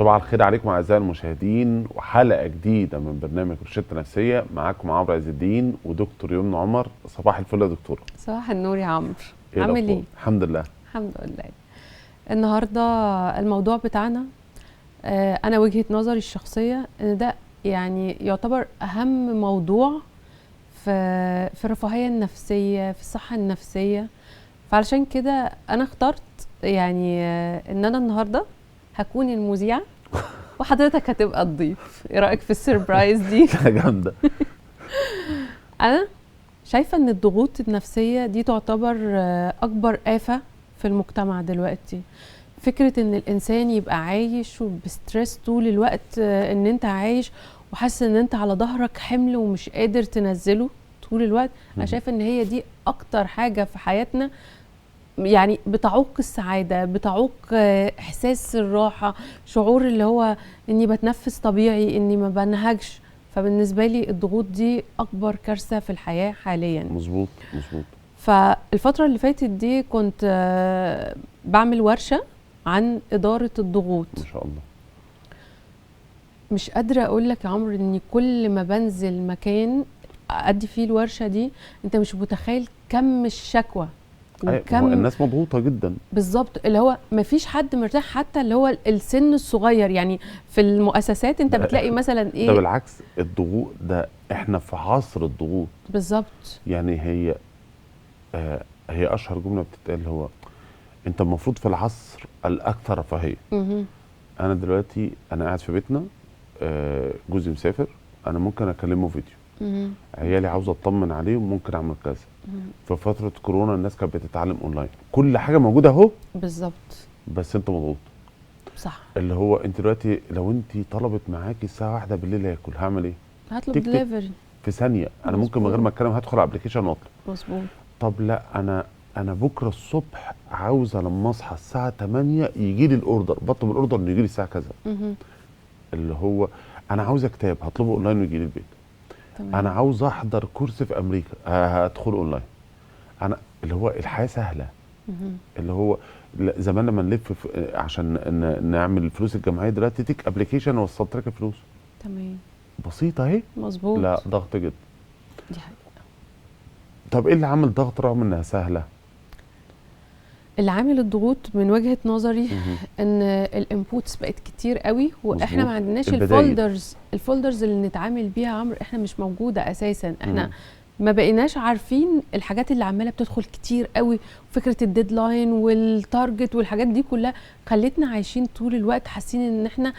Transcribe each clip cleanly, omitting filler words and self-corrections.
صباح الخير عليكم اعزائي المشاهدين، وحلقه جديده من برنامج روشته نفسيه. معاكم عمرو عز الدين ودكتور يمنى عمر. صباح الفل يا دكتوره. صباح النور يا عمرو. ايه عامل الأخبار؟ ايه؟ الحمد لله. الحمد لله. النهارده الموضوع بتاعنا انا وجهة نظري الشخصيه ان ده يعني يعتبر اهم موضوع في الرفاهيه النفسيه، في الصحه النفسيه. فعلشان كده انا اخترت يعني ان انا النهارده هكون المذيعه وحضرتك هتبقى الضيف. ايه رايك في السربرايز دي؟ جامده. انا شايفه ان الضغوط النفسيه دي تعتبر اكبر آفة في المجتمع دلوقتي. فكره ان الانسان يبقى عايش وبستريس طول الوقت، ان انت عايش وحاسس ان انت على ظهرك حمل ومش قادر تنزله طول الوقت. انا شايفه ان هي دي اكتر حاجه في حياتنا، يعني بتعوق السعاده، بتعوق احساس الراحه، شعور اللي هو اني بتنفس طبيعي، اني ما بنهجش. فبالنسبه لي الضغوط دي اكبر كارثه في الحياه حاليا. مظبوط مظبوط. فالفتره اللي فاتت دي كنت بعمل ورشه عن اداره الضغوط. ما شاء الله. مش قادره اقول لك يا عمرو اني كل ما بنزل مكان ادي فيه الورشه دي انت مش متخيل كم الشكوى وكم الناس مضغوطه جدا. بالظبط، اللي هو ما فيش حد مرتاح، حتى اللي هو السن الصغير. يعني في المؤسسات انت بتلاقي مثلا ايه، ده بالعكس، الضغوط ده احنا في عصر الضغوط بالظبط. يعني هي اشهر جمله بتتقال، هو انت المفروض في العصر الاكثر رفاهيه. انا دلوقتي قاعد في بيتنا، جوزي مسافر، انا ممكن اكلمه فيديو. عيالي عاوز اطمن عليهم، ممكن اعمل كذا. في فتره كورونا الناس كانت بتتعلم اونلاين، كل حاجه موجوده اهو. بالظبط. بس انت مضغوط. صح. اللي هو انت دلوقتي لو انت طلبت معاكي الساعه 1 بالليل اكل، هعمل ايه؟ هطلب دليفري في ثانيه. انا ممكن من غير ما اتكلم هدخل على الابلكيشن واطلب. مظبوط. طب لا، انا بكره الصبح عاوزه لما اصحى الساعه 8 يجي لي الاوردر، بطلب الاوردر انه يجي لي الساعه كذا. اللي هو انا عاوزه كتاب، هطلبه اونلاين ويجي لي البيت. انا عاوز احضر كورس في امريكا، هدخل اونلاين. انا اللي هو الحياه سهله. اللي هو زمان لما نلف عشان نعمل الفلوس الجمعيه، دلوقتي تيك ابلكيشن وصلت لك الفلوس. تمام. بسيطه اهي. مظبوط. لا ضغط جدا. دي حقيقة. طب ايه اللي عامل ضغط رغم انها سهله؟ اللي عامل الضغوط من وجهة نظري ان الانبوتس بقت كتير قوي، واحنا ما عندناش الفولدرز اللي نتعامل بيها. عمرو احنا مش موجودة اساسا. احنا ما بقيناش عارفين الحاجات اللي عماله بتدخل كتير قوي. فكره الديدلاين والتارجت والحاجات دي كلها خلتنا عايشين طول الوقت حاسين ان احنا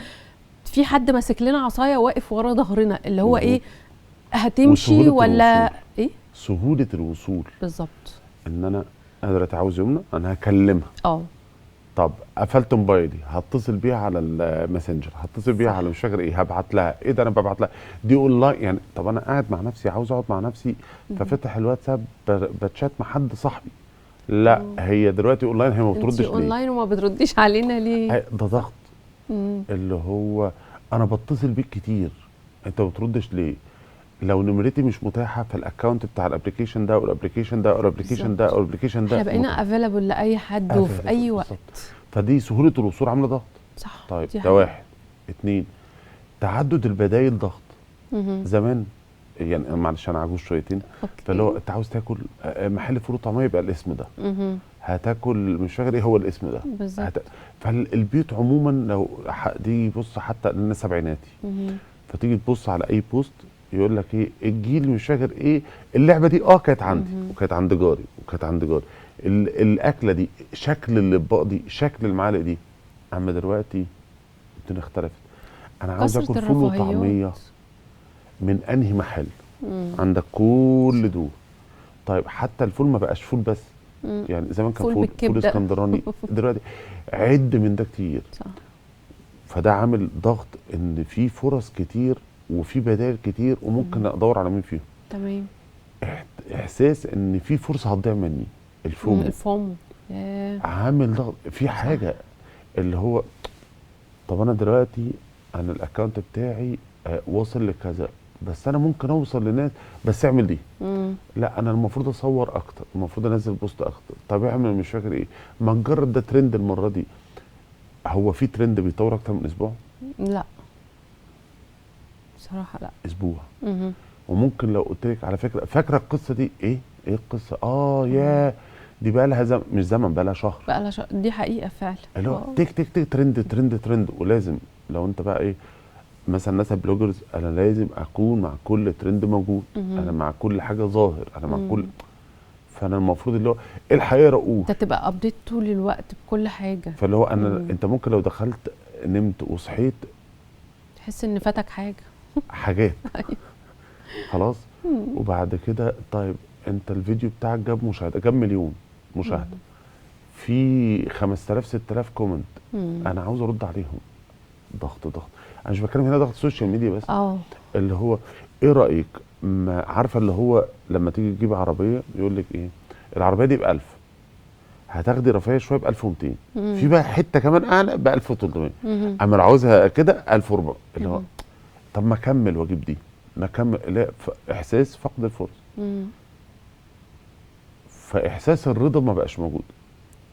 في حد ماسك لنا عصايه واقف ورا ظهرنا، اللي هو ايه، هتمشي ولا ايه؟ سهوله الوصول. بالظبط. ان انا قادره عاوز يمنى، انا هكلمها. طب قفلت موبايلي، هتصل بيها على الماسنجر، هتصل بيها على مش فاكر ايه، هبعت لها ايه ده، انا ببعت لها دي اونلاين. يعني طب انا قاعد مع نفسي، عاوز اقعد مع نفسي، ففتح الواتساب بتشات مع حد صاحبي. لا هي دلوقتي اونلاين، هي ما بتردش ليه؟ اونلاين وما بترديش علينا ليه؟ ده ضغط. اللي هو انا بتصل بيك كتير، انت ما بتردش ليه؟ لو نمرتي مش متاحه في الاكونت بتاع الابلكيشن ده والابلكيشن ده والابلكيشن ده والابلكيشن ده، احنا بقينا افيلابل لاي حد وفي اي وقت. فدي سهوله الوصول عامله ضغط. صح. طيب ده واحد. اتنين، تعدد البدايل ضغط. زمان يعني معلش انا عجوز شويتين، فاللي هو انت عاوز تاكل محل فول وطعميه يبقى الاسم ده. هتاكل مش فاكر ايه هو الاسم ده بالظبط. فالبيوت عموما لو دي بص حتى لنا سبعيناتي، فتيجي تبص على اي بوست يقول لك ايه الجيل مش فاكر ايه، اللعبه دي كانت عندي وكانت عند جاري وكانت عند جاري، الاكله دي، شكل الاطباق دي، شكل المعالق دي. اما دلوقتي الدنيا اختلفت. انا عاوز اكل فول وطعميه من انهي محل؟ عندك كل دول. طيب حتى الفول ما بقاش فول بس. يعني زمان كان فول اسكندراني، دلوقتي عد من ده كتير. صح. فده عامل ضغط ان في فرص كتير وفي بدائل كتير، وممكن ادور على مين فيهم. تمام. احساس ان في فرصه هتضيع مني، الفومو عامل ضغط في حاجه. اللي هو طب انا دلوقتي انا الاكونت بتاعي واصل لكذا، بس انا ممكن اوصل لناس، بس اعمل دي. لا انا المفروض اصور اكتر، المفروض انزل بوست اكتر، طب اعمل مش فاكر ايه، ما نجرب ده ترند المره دي. هو في ترند بيطور اكتر من اسبوع؟ لا بصراحه لا. اسبوع. مهم. وممكن لو قلت لك على فكره، فاكره القصه دي ايه القصه؟ يا دي بقى لها مش زمن، بقى لها شهر. بقى لها دي حقيقه فعلا. اللي هو تك تك تك، ترند ترند ترند. ولازم لو انت بقى ايه مثلا ناس بلوجرز، انا لازم اكون مع كل ترند موجود، انا مع كل حاجه ظاهر، انا مع كل. فانا المفروض اللي هو الحقيقه رؤوف، انت تبقى ابديت طول الوقت بكل حاجه. فاللي هو انا انت ممكن لو دخلت نمت وصحيت تحس ان فاتك حاجه. حاجات خلاص. وبعد كده طيب انت الفيديو بتاعك جاب مشاهده، جاب مليون مشاهده، في 5000 6000 كومنت، انا عاوز ارد عليهم. ضغط ضغط. انا مش بتكلم هنا ضغط سوشيال ميديا بس، اللي هو ايه رايك؟ ما عارفه اللي هو لما تيجي تجيب عربيه يقول لك ايه، العربيه دي ب1000، هتاخدي رفاهيه شويه ب 1200، في بقى حته كمان اعلى ب 1300، اما لو عاوزها كده 1400. اللي هو طب ما اكمل واجيب دي، ما اكمل. لا، احساس فقد الفرصه. فاحساس الرضا ما بقاش موجود،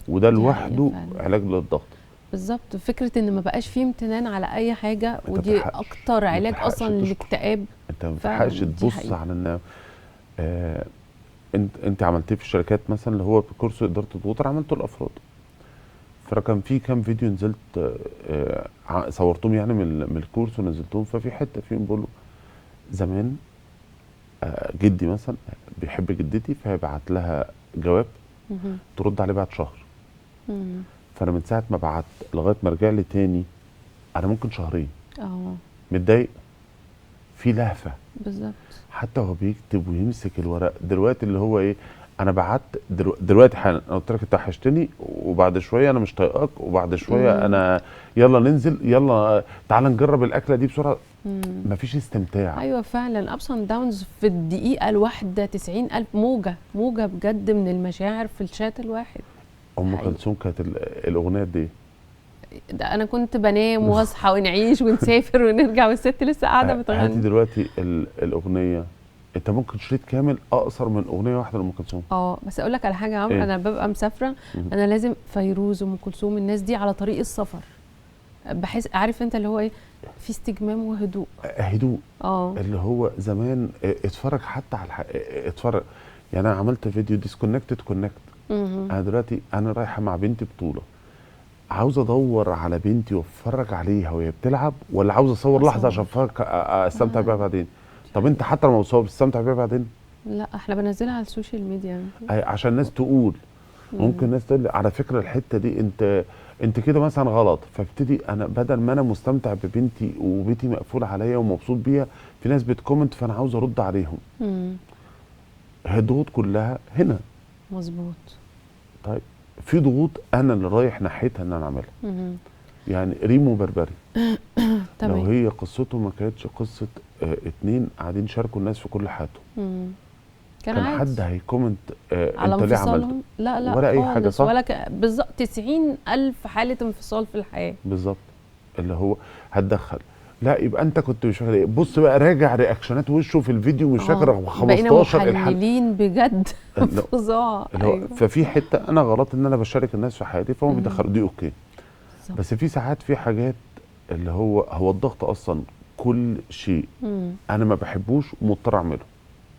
وده لوحده علاج للضغط. بالظبط. فكره ان ما بقاش فيه امتنان على اي حاجه، ودي اكتر علاج اصلا للاكتئاب. انت ما بتلحقش تبص على ان انت عملتيه في الشركات مثلا، اللي هو كورس اداره الضغوط، عملته الافراد. فكان في كام فيديو نزلت صورتهم يعني من الكورس ونزلتهم. ففي حته فيهم بقول له زمان جدي مثلا بيحب جدتي، فهيبعت لها جواب ترد عليه بعد شهر. فانا من ساعه ما بعت لغايه ما رجع لي تاني انا ممكن شهرين متضايق في لهفه. بالظبط. حتى هو بيكتب ويمسك الورق دلوقتي اللي هو ايه، انا بعت دلوقتي حالا، انا قلت لك انت وحشتني، وبعد شويه انا مش طايقاك، وبعد شويه انا يلا ننزل، يلا تعال نجرب الاكله دي بسرعه. مفيش استمتاع. ايوه فعلا، ابس اند داونز في الدقيقه الواحده 90,000 موجه بجد من المشاعر في الشات الواحد. ام كلثوم كانت الاغنيه دي، ده انا كنت بنام واصحى ونعيش ونسافر ونرجع والست لسه قاعده بتغني. هاتي دلوقتي الاغنيه، انت ممكن شريط كامل اقصر من اغنيه واحده لام كلثوم. بس اقول لك على حاجه يا عمرو، انا ببقى مسافره انا لازم فيروز وام كلثوم الناس دي على طريق السفر، بحس عارف انت اللي هو ايه، في استجمام وهدوء. هدوء. اللي هو زمان اتفرج حتى على اتفرج. يعني انا عملت فيديو ديسكونكتد كونكت. انا دلوقتي انا رايحه مع بنتي بطوله، عاوز ادور على بنتي واتفرج عليها وهي بتلعب، ولا عاوز اصور لحظه عشان استمتع بيها بعدين؟ طب انت حتى لما تصور بتستمتع بيها بعدين؟ لا احنا بنزلها على السوشيال ميديا عشان الناس تقول. ممكن الناس تقول على فكره الحته دي انت كده مثلا غلط، فابتدي انا بدل ما انا مستمتع ببنتي وبيتي مقفول عليا ومبسوط بيها، في ناس بتكومنت فانا عاوز ارد عليهم. هي الضغوط كلها هنا. مظبوط. طيب في ضغوط انا اللي رايح ناحيتها ان انا اعملها. يعني ريمو بربري لو هي قصته ما كانتش قصه اتنين قاعدين شاركوا الناس في كل حياتهم، كان حد هيكومنت على انت ليه عملت؟ لا ولا اي حاجه، صح؟ ولا بالظبط 90,000 حاله انفصال في الحياه. بالظبط. اللي هو هتدخل، لا يبقى انت كنت مش فاكر ايه، بص بقى راجع رياكشنات وشه في الفيديو مش فاكر 15 بقينا محللين بجد فظاع. أيوة. ففي حته انا غلط ان انا بشارك الناس في حياتي، فهم بيدخلوا دي اوكي. بس في ساعات في حاجات اللي هو الضغط اصلا كل شيء انا ما بحبوش ومضطر اعمله.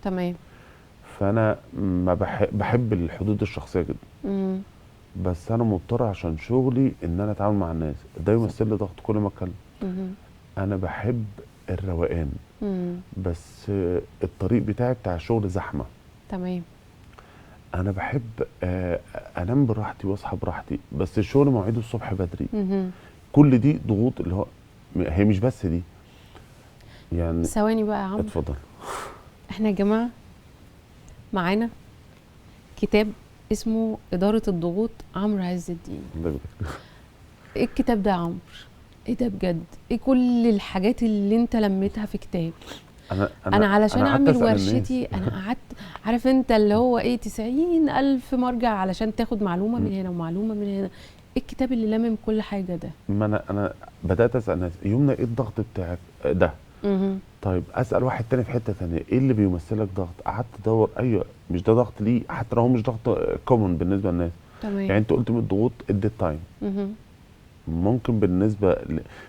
تمام. فانا ما بحب الحدود الشخصيه جدا. بس انا مضطر عشان شغلي ان انا اتعامل مع الناس، ده يمثل لي ضغط كل ما اتكلم. انا بحب الروقان، بس الطريق بتاعي بتاع الشغل زحمه. تمام. انا بحب انام براحتي واصحى براحتي، بس الشغل مواعيده الصبح بدري. كل دي ضغوط اللي هو هي مش بس دي يعني. ثواني بقى يا عمرو، اتفضل. احنا يا جماعه معانا كتاب اسمه إدارة الضغوط عمرو عز الدين. ايه الكتاب ده يا عمرو؟ ايه ده بجد؟ ايه كل الحاجات اللي انت لميتها في كتاب؟ انا علشان اعمل ورشتي انا قعدت، عارف انت اللي هو ايه، 90,000 مرجع علشان تاخد معلومه من هنا ومعلومه من هنا. ايه الكتاب اللي لمم كل حاجه ده؟ ما انا بدات اسال ناس يومنا ايه الضغط بتاعك ده؟ طيب اسال واحد تاني في حته تانيه ايه اللي بيمثلك ضغط؟ قعدت ادور، ايوه مش ده ضغط ليه، حتى لو هو مش ضغط كومن بالنسبه للناس. تمام. يعني انت قلت من الضغوط الديد تايم، ممكن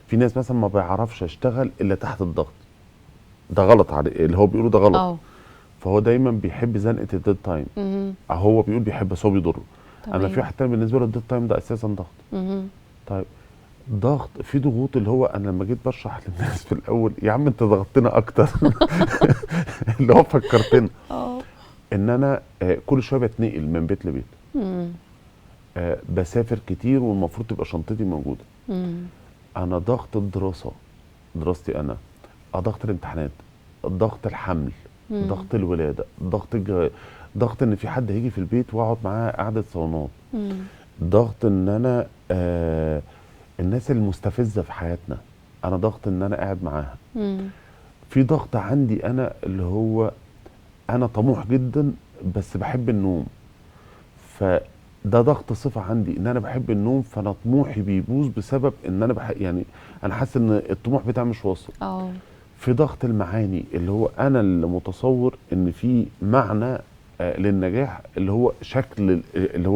في ناس مثلا ما بيعرفش يشتغل الا تحت الضغط، ده غلط عليه، اللي هو بيقوله ده غلط. اه. فهو دايما بيحب زنقه الديد تايم. هو بيقول بيحب بس هو بيضره. انا في واحد تاني بالنسبه له الديد تايم ده اساسا ضغط. طيب ضغط، في ضغوط اللي هو انا لما جيت بشرح للناس في الاول يا عم انت ضغطتنا اكتر اللي هو فكرتنا ان انا كل شويه بتنقل من بيت لبيت. بسافر كتير والمفروض تبقى شنطتي موجوده. انا ضغط الدراسه، دراستي انا، ضغط الامتحانات، ضغط الحمل، ضغط الولاده، ضغط ان في حد هيجي في البيت واقعد معاه قعده صالونات، ضغط ان انا الناس المستفزه في حياتنا، انا ضغط ان انا قاعد معاها. في ضغط عندي انا اللي هو انا طموح جدا بس بحب النوم، فده ضغط صفه عندي ان انا بحب النوم، فانا طموحي بيبوظ بسبب ان انا يعني انا حاسس ان الطموح بتاعي مش واصل. في ضغط المعاني اللي هو انا اللي متصور ان في معنى للنجاح، اللي هو شكل اللي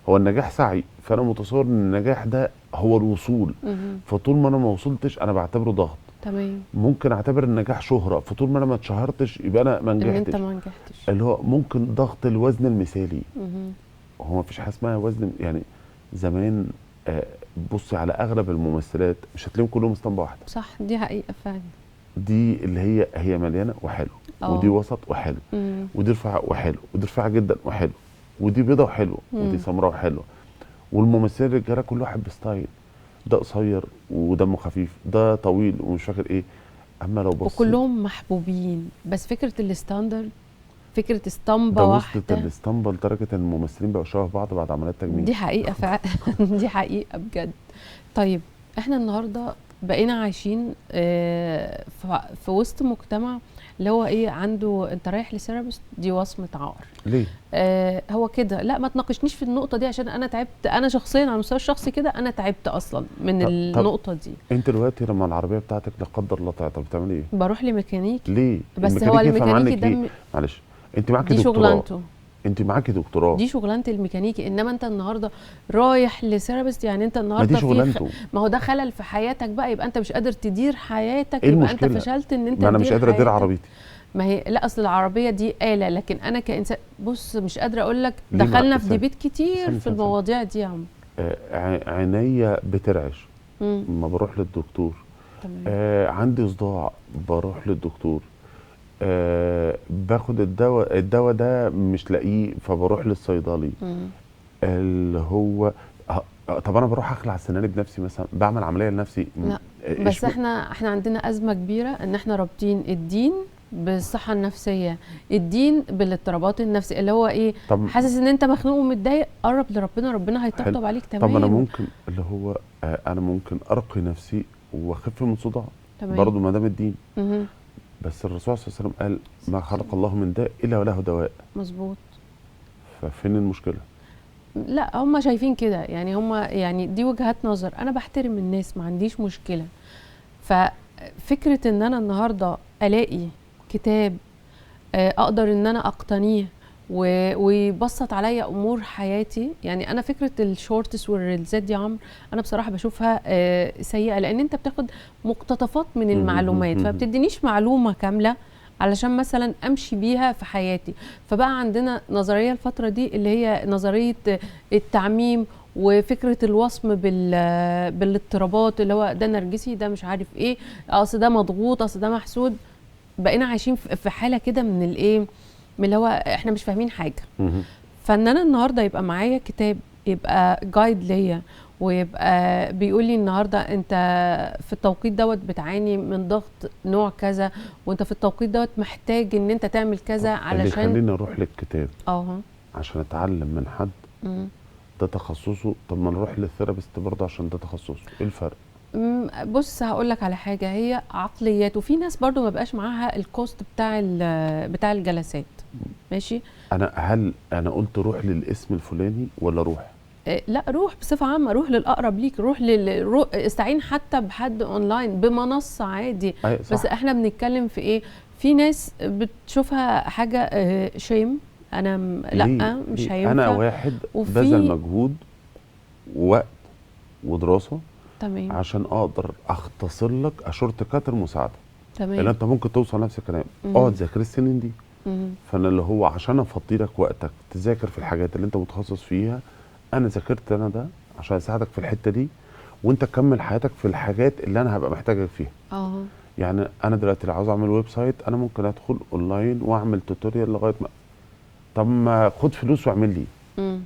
هو النجاح سعي، فانا متصور ان النجاح ده هو الوصول. فطول ما انا ما وصلتش انا بعتبره ضغط. تمام. ممكن اعتبر النجاح شهرة، فطول ما انا ما اتشهرتش يبقى انا ما نجحتش. ان انت ما نجحتش. اللي هو ممكن ضغط الوزن المثالي. هو ما فيش حاجه اسمها وزن يعني. زمان بصي على اغلب الممثلات مش هتلاقيهم كلهم اسطمبه واحده. صح، دي حقيقه فعلا. دي اللي هي مليانه وحلو، ودي وسط وحلو، ودي رفيعه وحلو، ودي رفيعه جدا وحلو، ودي بيضه وحلوه، ودي سمراء وحلوه. والممثلين الرجاله كل واحد بستايل، ده قصير ودمه خفيف، ده طويل ومش فاكر ايه. اما لو بص وكلهم محبوبين، بس فكره الستاندرد، فكره اسطمبه ده واحده، وصلت الاسطمبه لدرجه ان الممثلين بقوا شبه بعض بعد عمليات تجميل. دي حقيقه فعلا دي حقيقه بجد. طيب احنا النهارده بقينا عايشين في وسط مجتمع اللي هو ايه، عنده انت رايح لثيرابيست دي وصمه عار. ليه؟ هو كده. لا ما تناقشنيش في النقطه دي عشان انا تعبت، انا شخصيا على المستوى الشخصي كده انا تعبت اصلا من النقطه دي. انت دلوقتي لما العربيه بتاعتك لا قدر الله تعطل بتعملي ايه؟ بروح لميكانيكي. ليه؟ بس هو الميكانيكي ده معلش انت معاكي دي دكتوراه، شغلانته، انت معاكي دكتوراه، دي شغلانه الميكانيكي. انما انت النهارده رايح لثيرابيست، يعني انت النهارده ما دي شغلانته. ما هو ده خلل في حياتك بقى، يبقى انت مش قادر تدير حياتك. ايه يبقى المشكلة؟ انت فشلت ان انت ما انا مش قادر ادير عربيتي. ما هي لا، اصل العربيه دي آلة، لكن انا كإنسان بص مش قادره اقول لك دخلنا في ديبيت كتير في المواضيع دي يا عم. عينيا بترعش ما بروح للدكتور. عندي صداع بروح للدكتور. باخد الدواء ده مش لاقيه فبروح للصيدلي. اللي هو طب انا بروح اخلع سناني بنفسي مثلا، بعمل عمليه لنفسي. لا بس احنا عندنا ازمه كبيره ان احنا رابطين الدين بالصحه النفسيه، الدين بالاضطرابات النفسيه، اللي هو ايه، حاسس ان انت مخنوق ومتضايق، قرب لربنا، ربنا هيطبطب عليك. تمام. طب انا ممكن اللي هو انا ممكن ارقي نفسي واخف من صداع برضه ما دام الدين. بس الرسول صلى الله عليه وسلم قال ما خلق الله من داء الا وله دواء. مظبوط. ففين المشكله؟ لا هم شايفين كده، يعني هم يعني دي وجهات نظر، انا بحترم الناس ما عنديش مشكله. ففكره ان انا النهارده الاقي كتاب اقدر ان انا اقتنيه ويبسط عليا امور حياتي، يعني انا فكره الشورتس والريلزات دي يا عمرو انا بصراحه بشوفها سيئه، لان انت بتاخد مقتطفات من المعلومات فما بتدينيش معلومه كامله علشان مثلا امشي بيها في حياتي. فبقى عندنا نظريه الفتره دي اللي هي نظريه التعميم وفكره الوصم بالاضطرابات، اللي هو ده نرجسي، ده مش عارف ايه، اصل ده مضغوط، اصل ده محسود. بقينا عايشين في حاله كده من الايه، من اللي هو احنا مش فاهمين حاجه. فان انا النهارده يبقى معايا كتاب يبقى جايد ليا، ويبقى بيقول لي النهارده انت في التوقيت دوت بتعاني من ضغط نوع كذا، وانت في التوقيت دوت محتاج ان انت تعمل كذا علشان اللي يخليني اروح للكتاب عشان اتعلم من حد ده تخصصه. طب ما نروح للثيرابيست برضه عشان ده تخصصه، ايه الفرق؟ بص هقول لك على حاجه، هي عقليات، وفي ناس برضو ما بقاش معاها الكوست بتاع الجلسات. ماشي. هل انا قلت روح للاسم الفلاني ولا روح؟ لا روح بصفه عامه، روح للاقرب ليك، روح استعين حتى بحد اونلاين بمنصه عادي. بس احنا بنتكلم في ايه، في ناس بتشوفها حاجه شيم، انا لا مش هينفع. انا واحد بذل مجهود ووقت ودراسه تمام عشان اقدر اختصر لك اشورت كات المساعده. لان تمام. انت ممكن توصل نفس الكلام، مم. اقعد ذاكر السنين دي. مم. فانا اللي هو عشان افضي لك وقتك تذاكر في الحاجات اللي انت متخصص فيها، انا ذاكرت انا ده عشان اساعدك في الحته دي، وانت تكمل حياتك في الحاجات اللي انا هبقى محتاجك فيها. اه. يعني انا دلوقتي لو عاوز اعمل ويب سايت، انا ممكن ادخل اونلاين واعمل توتوريال لغايه ما، طب ما خد فلوس واعمل لي. مم.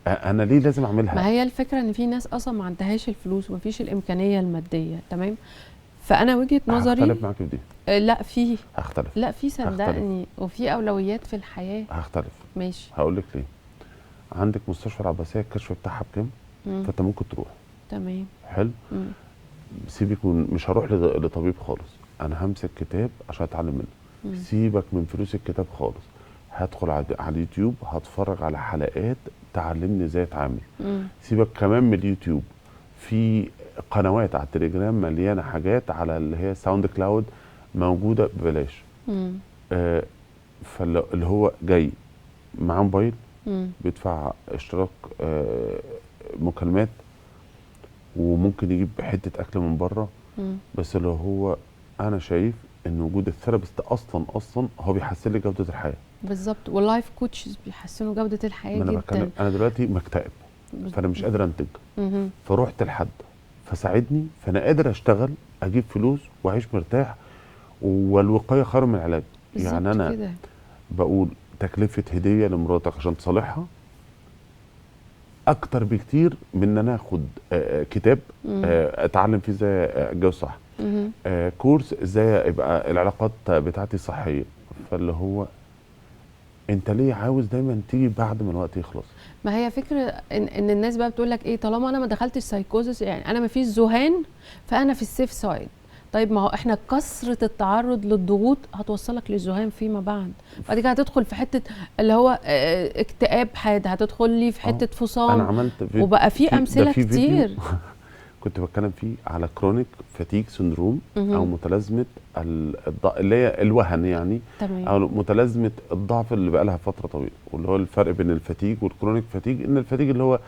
انا ليه لازم ما اعملها؟ هي الفكره ان في ناس اصلا ما عندهاش الفلوس ومفيش الامكانيه الماديه. تمام. فانا وجهه نظري هختلف معاك في دي. لا في، هختلف. لا في صدقني، وفي اولويات في الحياه. هختلف. ماشي. هقول لك ليه. عندك مستشفى العباسيه الكشف بتاعها بكام؟ مم. فانت ممكن تروح. تمام. حلو. مم. سيبك من، مش هروح لطبيب خالص، انا همسك كتاب عشان اتعلم منه. مم. سيبك من فلوس الكتاب خالص، هدخل على اليوتيوب هتفرج على حلقات تعلمني ازاي اتعامل. مم. سيبك كمان من اليوتيوب، في قنوات على التليجرام مليانه حاجات على اللي هي ساوند كلاود موجوده ببلاش. مم. فاللي هو جاي معاه موبايل مم. بيدفع اشتراك مكالمات، وممكن يجيب حته اكل من بره. مم. بس اللي هو انا شايف ان وجود الثيرابيست اصلا هو بيحسن لي جوده الحياه. بالظبط. واللايف كوتشز بيحسنوا جوده الحياه ما انا جدا. بتكلم، انا دلوقتي مكتئب فانا مش قادر انتج، مهم. فروحت لحد فساعدني، فانا قادر اشتغل اجيب فلوس واعيش مرتاح، والوقايه خير من العلاج. يعني بالظبط انا كده. بقول تكلفه هديه لمراتك عشان تصالحها اكتر بكتير من ان انا اخد كتاب مم. اتعلم فيه ازاي اتجوز صح، مهم. كورس ازاي يبقى العلاقات بتاعتي صحيه. فاللي هو انت ليه عاوز دايما تيجي بعد ما الوقت يخلص؟ ما هي فكره ان الناس بقى بتقول لك ايه، طالما انا ما دخلتش سايكوزس، يعني انا ما فيش ذهان، فانا في السيف سايد. طيب ما هو احنا كثره التعرض للضغوط هتوصلك للذهان فيما بعد. بعد كده هتدخل في حته اللي هو اكتئاب حاد، هتدخل لي في حته انا فصام. عملت فيديو، وبقى في ده امثله في فيديو كتير. كنت بتكلم فيه على كرونيك فاتيج سندروم، مهم. او متلازمه اللي هي الوهن يعني، تمام. او متلازمه الضعف اللي بقى لها فتره طويله. واللي هو الفرق بين الفاتيج والكرونيك فاتيج، ان الفاتيج اللي هو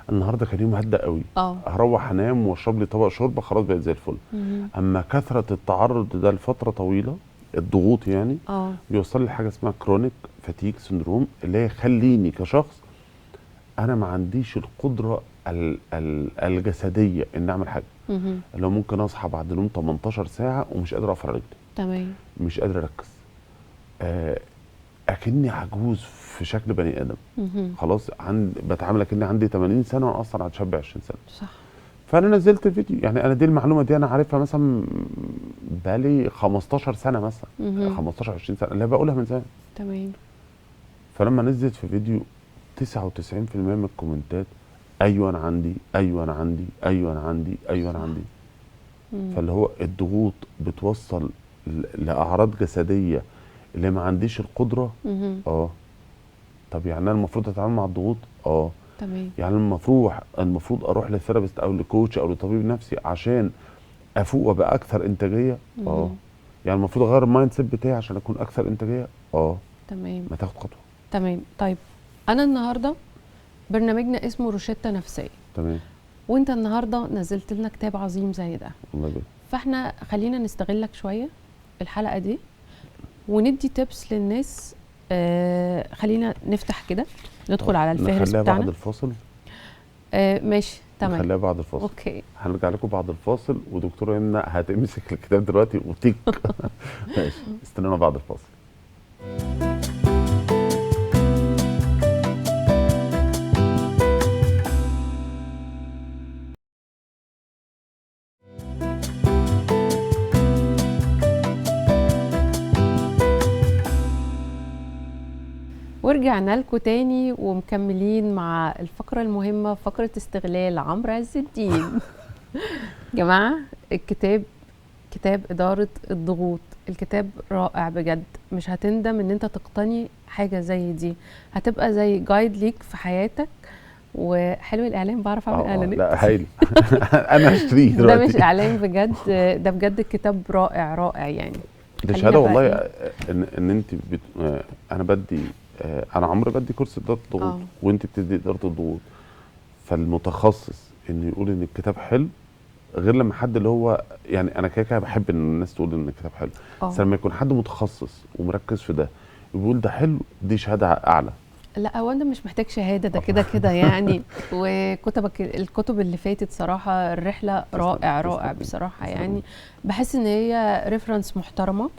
النهارده كان يوم هدى قوي، هروح انام واشرب لي طبق شوربه خلاص بقت زي الفل. مهم. اما كثره التعرض ده لفتره طويله، الضغوط يعني، اه. بيوصل لي حاجه اسمها كرونيك فاتيج سندروم، اللي هي يخليني كشخص انا ما عنديش القدره الجسديه ان اعمل حاجه. مهم. اللي هو ممكن اصحى بعد نوم 18 ساعه ومش قادر اقف على رجلي، تمام. مش قادر اركز، اكني عجوز في شكل بني ادم. مهم. خلاص بتعامل اكني عندي 80 سنه وانا اصلا على شاب 20 سنه. صح. فانا نزلت فيديو، يعني انا دي المعلومه دي انا عارفها مثلا بقالي 15 سنه مثلا، مهم. 15 20 سنه اللي بقولها من زمان. تمام. فلما نزلت في فيديو 99% من الكومنتات ايوه انا عندي، ايوه انا عندي، ايوه انا عندي، ايوه انا عندي. مم. فاللي هو الضغوط بتوصل لاعراض جسديه اللي ما عنديش القدره. مهم. طب يعني انا المفروض اتعامل مع الضغوط؟ تمام. يعني المفروض اروح لثيرابيست او لكوتش او لطبيب نفسي عشان افوق وابقى اكثر انتاجيه. مهم. يعني المفروض اغير المايند سيت بتاعي عشان اكون اكثر انتاجيه. تمام. ما تاخد خطوه. تمام. طيب انا النهارده برنامجنا اسمه روشتة نفسية، تمام. وانت النهارده نزلت لنا كتاب عظيم زي ده، الله يبارك. فاحنا خلينا نستغلك شويه الحلقه دي وندي تيبس للناس. خلينا نفتح كده ندخل على الفهرس نخليها بتاعنا. بعد الفاصل. ماشي تمام. نخليها بعد الفاصل. اوكي. هنرجع لكم بعد الفاصل، ودكتوره يمنى هتمسك الكتاب دلوقتي وتيك. ماشي، استنونا بعد الفاصل. ورجعنا لكم تاني ومكملين مع الفقرة المهمة، فقرة استغلال عمرو عز الدين. جماعة الكتاب كتاب إدارة الضغوط، الكتاب رائع بجد، مش هتندم ان انت تقتني حاجة زي دي، هتبقى زي جايد ليك في حياتك. وحلو الإعلان، بعرف أعمل إعلانات. لا هايل. أنا هشتريه ده دلوقتي. مش إعلان بجد، ده بجد الكتاب رائع رائع يعني. ده خلينا شهاده بقى والله. إيه؟ ان انت انا بدي، انا عمري بدي كورس اداره الضغوط، وانت بتدي اداره الضغوط. فالمتخصص انه يقول ان الكتاب حلو غير لما حد اللي هو يعني انا كده كده بحب ان الناس تقول ان الكتاب حلو، بس لما يكون حد متخصص ومركز في ده بيقول ده حلو، دي شهاده اعلى. لا هو انت مش محتاج شهاده، ده كده كده يعني. وكتبك الكتب اللي فاتت صراحه الرحله رائع رائع بصراحه يعني. بحس ان هي ريفرنس محترمه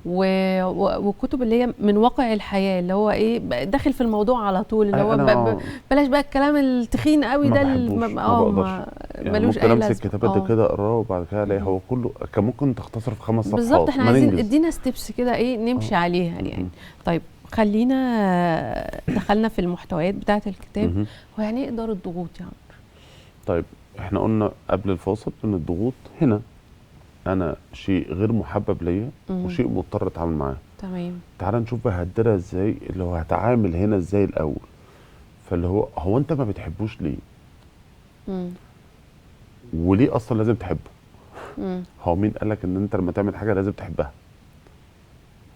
وكتب اللي هي من واقع الحياه، اللي هو ايه داخل في الموضوع على طول، اللي هو بلاش بقى الكلام التخين قوي ده ما بقدرش يعني. ملوش ممكن اي امسك لازمه. كتاب قد كده اقراه وبعد كده الاقي هو كله كان ممكن تختصر في 5 صفحات بالظبط. احنا ما عايزين ننجز. ادينا ستيبس كده ايه نمشي عليها يعني. طيب خلينا دخلنا في المحتويات بتاعه الكتاب. هو يعني ايه اداره الضغوط يا عمرو؟ طيب احنا قلنا قبل الفاصل ان الضغوط هنا انا شيء غير محبب ليا وشيء مضطر اتعامل معاه. تمام. تعال نشوف بهدرها ازاي، اللي هو هتعامل هنا ازاي الاول. فاللي هو انت ما بتحبوش ليه؟ وليه اصلا لازم تحبه؟ هو مين قالك ان انت لما تعمل حاجه لازم تحبها؟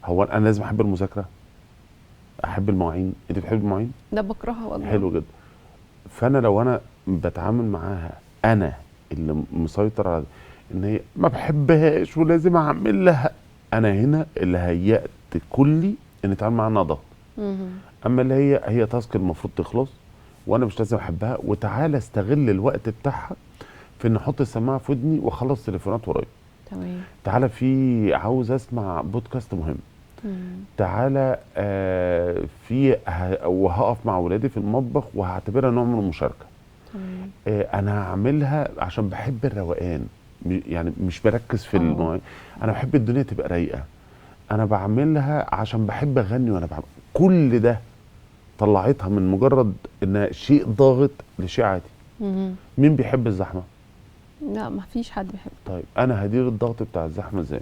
هو انا لازم احب المذاكره؟ احب المواعين؟ انت بتحب المواعين؟ ده بكرهها والله. حلو جدا. فانا لو انا بتعامل معاها انا اللي مسيطر على ان هي ما بحبهاش ولازم اعمل لها، انا هنا اللي هيأت كلي ان اتعامل معاها انها ضغط. اما اللي هي تاسك المفروض تخلص وانا مش لازم احبها، وتعالى استغل الوقت بتاعها في ان احط السماعه في ودني واخلص تليفونات ورايا. تمام. تعالى في عاوز اسمع بودكاست مهم. تعالى وهقف مع ولادي في المطبخ وهعتبرها نوع من المشاركه. انا هعملها عشان بحب الروقان، يعني مش بركز في المواعيد. انا بحب الدنيا تبقى رايقه. انا بعملها عشان بحب اغني وانا بعمل كل ده. طلعتها من مجرد انها شيء ضاغط لشيء عادي. مين بيحب الزحمه؟ لا ما فيش حد بيحب. طيب انا هدير الضغط بتاع الزحمه ازاي؟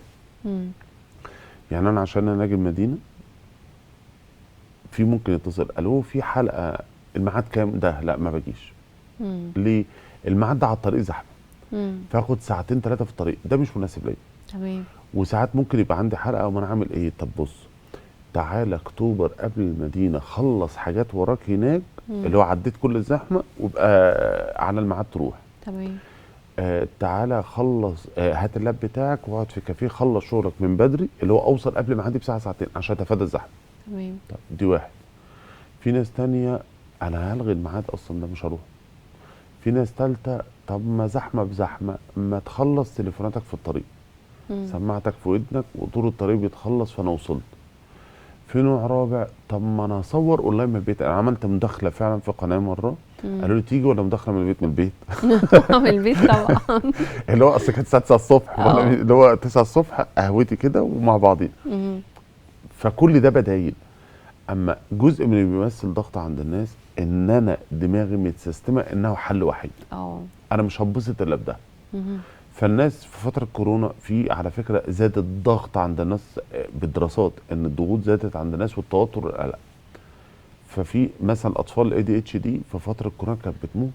يعني انا عشان انا اجي المدينه في ممكن يتصل الو في حلقه الميعاد كام؟ ده لا ما بجيش. ليه؟ الميعاد ده على الطريق زحمه، فاخد ساعتين 3 في الطريق، ده مش مناسب ليا. تمام. وساعات ممكن يبقى عندي حلقه وما انا عامل ايه. طب بص، تعالى اكتوبر قبل المدينه، خلص حاجات وراك هناك اللي هو عديت كل الزحمه وابقى على الميعاد تروح. تمام. تعالى خلص هات اللاب بتاعك واقعد في كافيه، خلص شغلك من بدري اللي هو اوصل قبل ميعادي بساعه ساعتين عشان اتفادى الزحمه. تمام. طب دي واحد. في ناس تانية انا هلغي الميعاد اصلا، ده مش هروح. في ناس تالتة طب ما زحمه بزحمه، ما تخلص تليفوناتك في الطريق، سماعتك في ودنك وطول الطريق بيتخلص فانا وصلت. في نوع رابع، طب ما انا اصور اونلاين من البيت. انا عملت مداخله فعلا في قناه مره، قالوا لي تيجي ولا مداخله من البيت؟ من البيت. من البيت طبعا. اللي هو اصل كانت الساعه 9 الصبح اللي هو 9 الصبح قهوتي كده ومع بعضين. فكل ده بدايل. اما جزء من اللي بيمثل ضغط عند الناس ان انا دماغي متسيستمه انه حل وحيد. انا مش هتبسط الا بده. فالناس في فتره كورونا في على فكره زاد الضغط عند الناس بالدراسات، ان الضغوط زادت عند الناس والتوتر والقلق. ففي مثلا اطفال ADHD في فتره كورونا كانت بتموت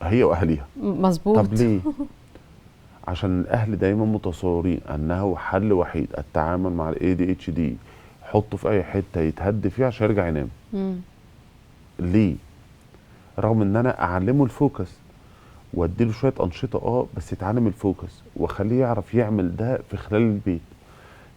هي واهاليها. مظبوط. طب ليه؟ عشان الاهل دايما متصورين انه حل وحيد التعامل مع ADHD، حطه في اي حته يتهد فيها عشان يرجع ينام. ليه؟ رغم ان انا اعلمه الفوكس واديله شويه انشطه بس يتعلم الفوكس واخليه يعرف يعمل ده في خلال البيت.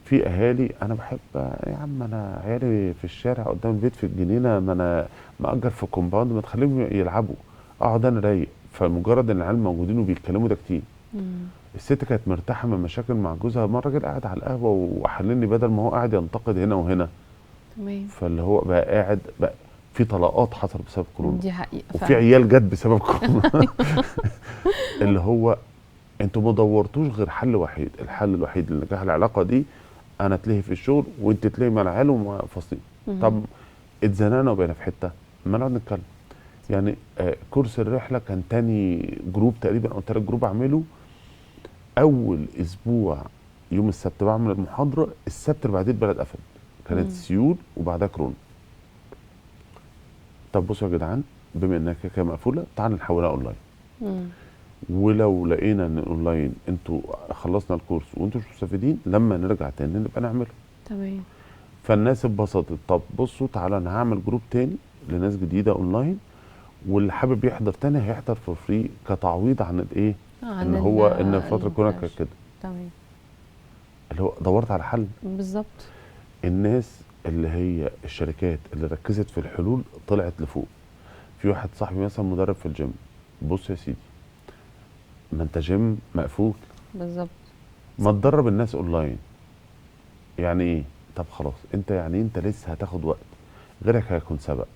في اهالي انا بحب يا عم انا عيالي في الشارع قدام البيت في الجنينه، ما انا مأجر في كومباوند، ما تخليهم يلعبوا، اقعد انا رايق. فمجرد ان العيال موجودين وبيتكلموا ده كتير. الست كانت مرتاحه من مشاكل مع جوزها، مره الراجل قاعد على القهوه وحللني بدل ما هو قاعد ينتقد هنا وهنا. تمام. فاللي هو بقى قاعد بقى في طلاقات حصل بسبب كورونا، دي حقيقه وفي عيال جت بسبب كورونا. اللي هو انتوا ما دورتوش غير حل وحيد. الحل الوحيد لنجاح العلاقه دي انا اتلهي في الشغل وانت تلهي مع العيال وفاصلين. طب اتزنقنا وبقينا في حته ما نقعد نتكلم. يعني كورس الرحله كان تاني جروب تقريبا او تالت جروب اعمله. اول اسبوع يوم السبت بعمل المحاضره، السبت اللي بعديه البلد قفلت، كانت سيول وبعدها كورونا. طب بصوا يا جدعان، بما انها كده مقفوله تعالوا نحولها اونلاين. ولو لقينا ان الاونلاين انتوا خلصنا الكورس وانتوا مش مستفيدين، لما نرجع تاني نبقى نعمله. تمام. فالناس اتبسطت. طب بصوا تعالى انا هعمل جروب تاني لناس جديده اونلاين، واللي حابب يحضر تاني هيحضر فور فري كتعويض عن الايه؟ ان هو ان فتره كورونا كانت كده، تمام، اللي هو دورت على حل. بالظبط. الناس اللي هي الشركات اللي ركزت في الحلول طلعت لفوق. في واحد صاحبي مثلا مدرب في الجيم، بص يا سيدي، ما انت جيم مقفول، بالظبط. ما تدرب الناس اونلاين. يعني ايه؟ طب خلاص، انت يعني انت لسه هتاخد وقت، غيرك هيكون سبق.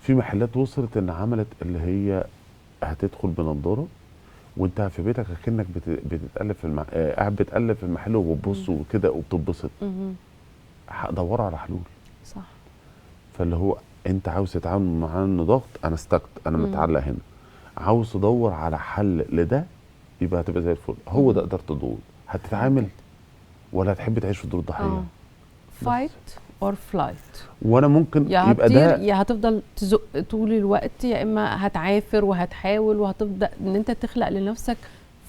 في محلات وصلت ان عملت اللي هي هتدخل بنضاره وانت في بيتك اكنك بتتقلب في قاعد بتقلب في المحل وبتبص وكده وبتتبسط. دوروا على حلول. صح. فاللي هو انت عاوز تتعامل مع انه ضغط، انا استكت، انا متعلق هنا، عاوز تدور على حل لده، يبقى هتبقى زي الفل. هو ده اداره الضغوط. هتتعامل ولا هتحب تعيش في دور الضحيه؟ فايت اور فلايت. وانا ممكن يا يبقى هتطير ده يا هتفضل تزق طول الوقت، يا اما هتعافر وهتحاول وهتبدا ان انت تخلق لنفسك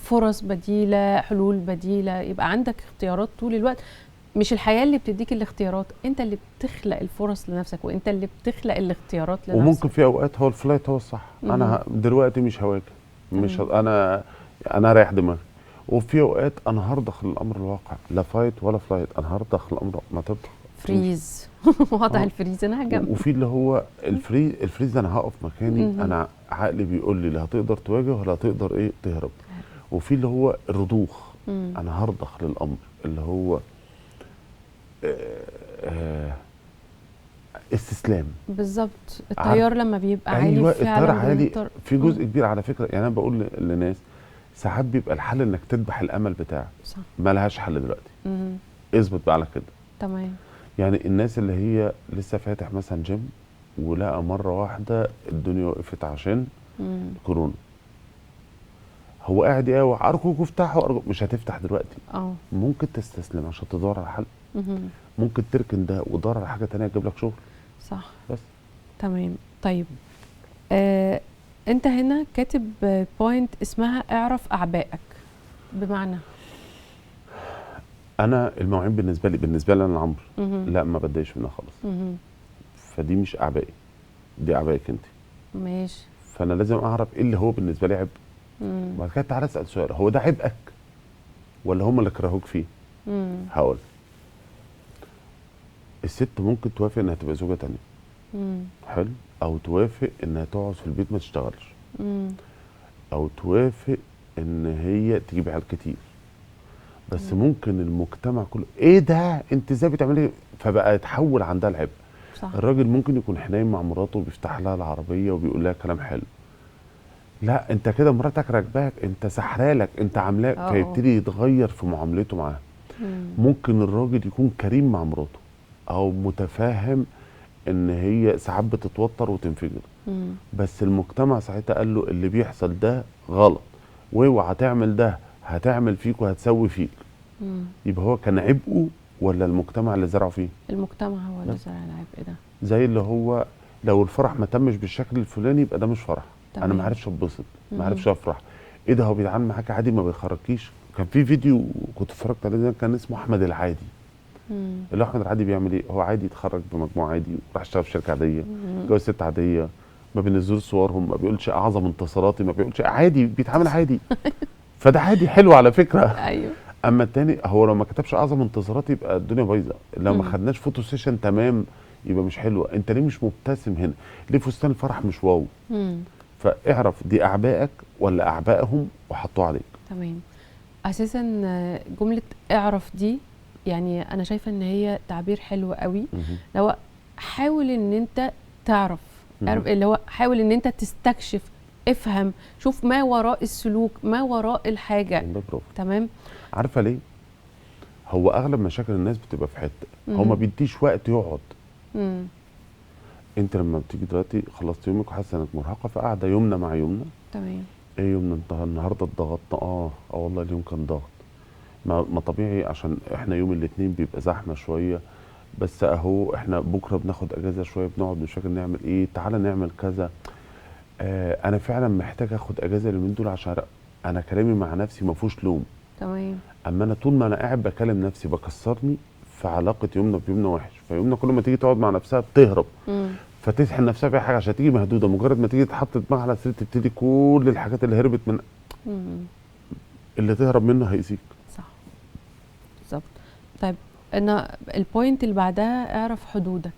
فرص بديله، حلول بديله، يبقى عندك اختيارات طول الوقت. مش الحياه اللي بتديك الاختيارات، انت اللي بتخلق الفرص لنفسك وانت اللي بتخلق الاختيارات لنفسك. وممكن في اوقات هو الفلايت هو الصح. انا دلوقتي مش هواجه، مش انا رايح دماغي. وفي اوقات انا هرضخ للامر الواقع، لا فايت ولا فلايت، انا هرضخ للامر، ما ترضخ فريز. وضع الفريز، انا هجمب. وفي اللي هو الفريز ده انا هقف مكاني، انا عقلي بيقول لي لا هتقدر تواجه ولا هتقدر ايه تهرب. وفي اللي هو الرضوخ، انا هرضخ للامر اللي هو استسلام. بالظبط. التيار لما بيبقى عالي ايوه فعلا التيار عالي في جزء كبير على فكره. يعني انا بقول للناس ساعات بيبقى الحل انك تذبح الامل بتاعك. صح. ما لهاش حل دلوقتي. اثبت بقى على كده. تمام. يعني الناس اللي هي لسه فاتح مثلا جيم ولقى مره واحده الدنيا وقفت عشان كورونا، هو قاعد يقاوح ارجوك افتحوا ارجوك، مش هتفتح دلوقتي. ممكن تستسلم عشان تدور على حل. ممكن تركن ده وتدور على حاجه تانية تجيب لك شغل. صح. بس تمام. طيب انت هنا كاتب بوينت اسمها اعرف اعبائك، بمعنى انا المواعين بالنسبه لي انا عمرو لا ما بتضايقش منها خالص. فدي مش اعبائي، دي اعبائك انت. ماشي. فانا لازم اعرف ايه اللي هو بالنسبه لي عبء. وبعد كده تعالى اسال سؤال، هو ده عبئك ولا هم اللي كرهوك فيه؟ هقول الست ممكن توافق انها تبقى زوجه تانية، حلو، او توافق انها تقعد في البيت ما تشتغلش، او توافق ان هي تجيب عيال كتير. بس ممكن المجتمع كله ايه ده انت ازاي بتعملي، فبقى يتحول عندها العبء. صح. الراجل ممكن يكون حنين مع مراته وبيفتح لها العربيه وبيقول لها كلام حلو، لا انت كده مراتك راكباك، انت سحرالك، انت عاملاك، فيبتدي يتغير في معاملته معاها. ممكن الراجل يكون كريم مع مراته او متفاهم ان هي ساعات بتتوتر وتنفجر، بس المجتمع ساعتها قال له اللي بيحصل ده غلط، واوعى تعمل ده، هتعمل فيك وهتسوي فيك. يبقى هو كان عبئه ولا المجتمع اللي زرعه فيه؟ المجتمع هو اللي زرع العبء ده. زي اللي هو لو الفرح ما تمش بالشكل الفلاني يبقى ده مش فرح. تمام. انا ما عرفش اتبسط، ما عرفش افرح. ايه ده هو بيتعامل معاك عادي ما بيخرجكيش. كان في فيديو كنت اتفرجت عليه كان اسمه احمد العادي. اللي هو احمد العادي بيعمل ايه؟ هو عادي يتخرج بمجموعه عادي، راح اشتغل في شركه عاديه، جوز ست عاديه، ما بينزلوش صورهم، ما بيقولش اعظم انتصاراتي، ما بيقولش، عادي بيتعامل عادي. فده عادي حلو على فكره. ايوه. اما التاني هو لو ما كتبش اعظم انتصاراتي يبقى الدنيا بايظه، لو ما خدناش فوتو سيشن تمام يبقى مش حلوه. انت ليه مش مبتسم هنا؟ ليه فستان الفرح مش واو؟ فاعرف دي اعبائك ولا اعبائهم وحطوه عليك. تمام. اساسا جمله اعرف دي يعني انا شايفه ان هي تعبير حلو قوي. لو حاول ان انت تعرف اللي هو حاول ان انت تستكشف، افهم، شوف ما وراء السلوك، ما وراء الحاجه. تمام. عارفه ليه؟ هو اغلب مشاكل الناس بتبقى في حته هو ما بيديش وقت يقعد. انت لما بتيجي دلوقتي خلصت يومك وحاسه انك مرهقه، فقاعده يومنا مع يومنا. تمام. ايه يومنا النهارده اتضغطنا، والله اليوم كان ضغط. ما طبيعي عشان احنا يوم الاثنين بيبقى زحمه شويه، بس اهو احنا بكره بناخد اجازه شويه، بنقعد مش فاكر نعمل ايه، تعالى نعمل كذا. انا فعلا محتاج اخد اجازه اليومين دول عشان انا كلامي مع نفسي ما فيهوش لوم. تمام. اما انا طول ما انا قاعد بكلم نفسي بكسرني، فعلاقه يومنا بيومنا وحش، فيومنا كل ما تيجي تقعد مع نفسها بتهرب. فتسحل نفسها في حاجه عشان تيجي مهدوده، مجرد ما تيجي تحط دماغها على السرير تبتدي كل الحاجات اللي هربت من اللي تهرب منه هيأذيك. صح بالظبط. طيب انا البوينت اللي بعدها اعرف حدودك.